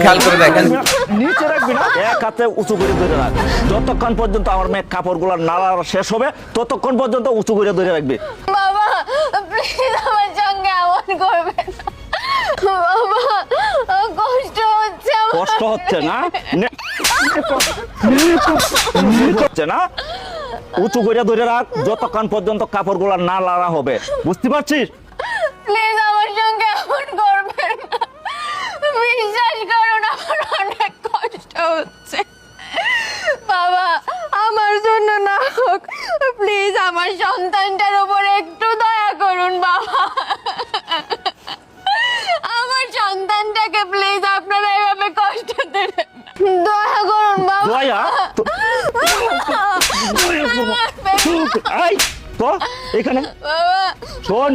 খেয়াল করে দেখেন। নিচে রাখবি না, এক হাতে উঁচু করে ধরে রাখ। যতক্ষণ পর্যন্ত আমার মেয়ে কাপড়গুলো নাড়া শেষ হবে ততক্ষণ পর্যন্ত উঁচু করে ধরে রাখবি। বাবা প্লিজ আমার সঙ্গে এমন করবেন না। বাবা কষ্ট হচ্ছে আমার। কষ্ট হচ্ছে না? হচ্ছে না? উঁচু করে ধরে রাখ যতক্ষণ পর্যন্ত কাপড়গুলো না নাড়া হবে, বুঝতে পারছিস? প্লিজ আমার সঙ্গে এমন করবেন না। বিশ্বাস করুন আমার অনেক কষ্ট হচ্ছে। বাবা আমার জন্য না হোক, প্লিজ আমার সন্তানটার উপর একটু দয়া করুন বাবা। আমার সন্তানটাকে প্লিজ আপনারা এভাবে কষ্ট দেবেন না। দয়া করুন বাবা। দয়া? এই তো এখানে বাবা শোন,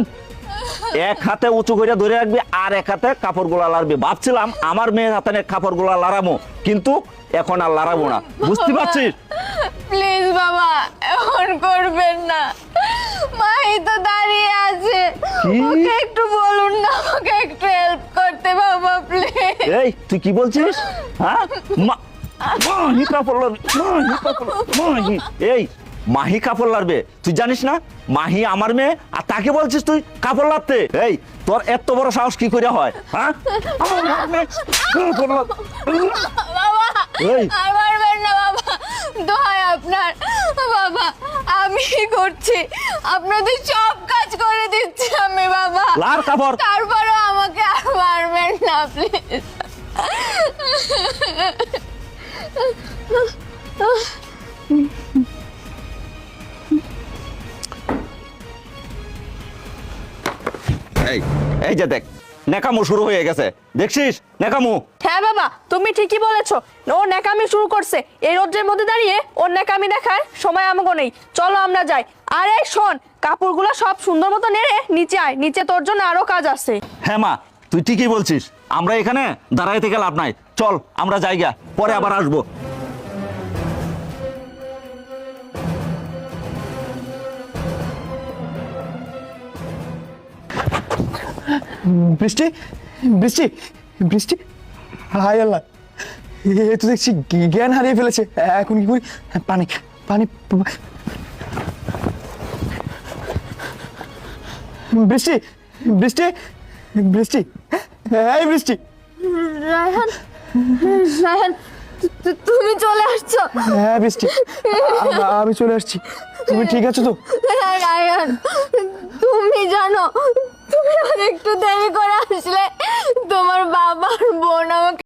এক হাতে উঁচু করে ধরে রাখবি আর এক হাতে কাপড়গুলা লাড়বি। ভাবছিলাম আমার মেয়ের হাতে কাপড়গুলা লাড়াবো, কিন্তু এখন আর লাড়াবো না, বুঝতে পারছিস? প্লিজ বাবা এমন করবেন না। মাই তো দাঁড়িয়ে আছে, ওকে একটু বলুন না, ওকে একটু হেল্প করতে বাবা প্লিজ। এই তুই কি বলছিস? হ্যাঁ মাহি কাপড় লাড়বে, মাহি কাপড়, মাহি। এই মাহি কাপড় লাড়বে? তুই জানিস না মাহি আমার মেয়ে, আর তাকে বলছিস তুই কাপড় লাড়তে? এই তোর এত বড় সাহস কি করে হয়? হ্যাঁ বাবা এই। আর মারবেন না বাবা, দোহাই আপনার। বাবা আমি করছি, আপনাদের সব কাজ করে দিচ্ছি আমি বাবা। লাড় কাপড়। তারপরেও আমাকে আর মারবেন না প্লিজ। এই এই যে দেখ, নেকামো শুরু হয়ে গেছে, দেখছিস নেকামো? হ্যাঁ বাবা তুমি ঠিকই বলেছো, ও ন্যাকামি শুরু করছে। এই রোদ্রের মধ্যে দাঁড়িয়ে ওর ন্যাকামি দেখার সময় আমাকে নেই, চলো আমরা যাই। আরে শোন, কাপড়গুলো সব সুন্দর মতো নেড়ে নিচে আয়, নিচে তোর জন্য আরো কাজ আছে। হ্যাঁ মা তুই ঠিকই বলছিস, আমরা এখানে দাঁড়াই থেকে লাভ নাই, চল আমরা যাইগা, পরে আবার আসবো। বৃষ্টি, বৃষ্টি, বৃষ্টি, হায় আল্লাহ, এ তো দেখছি জ্ঞান হারিয়ে ফেলেছে। এখন কি করি? পানি, পানি। বৃষ্টি, বৃষ্টি, বৃষ্টি, এই বৃষ্টি। রায়হান, রায়হান তুমি চলে আসছো? হ্যাঁ বৃষ্টি, আমি চলে আসছি। তুমি ঠিক আছো তো? রায়হান তুমি জানো, তুমি আর একটু দেরি করে আসলে তোমার বাবার বোন আমাকে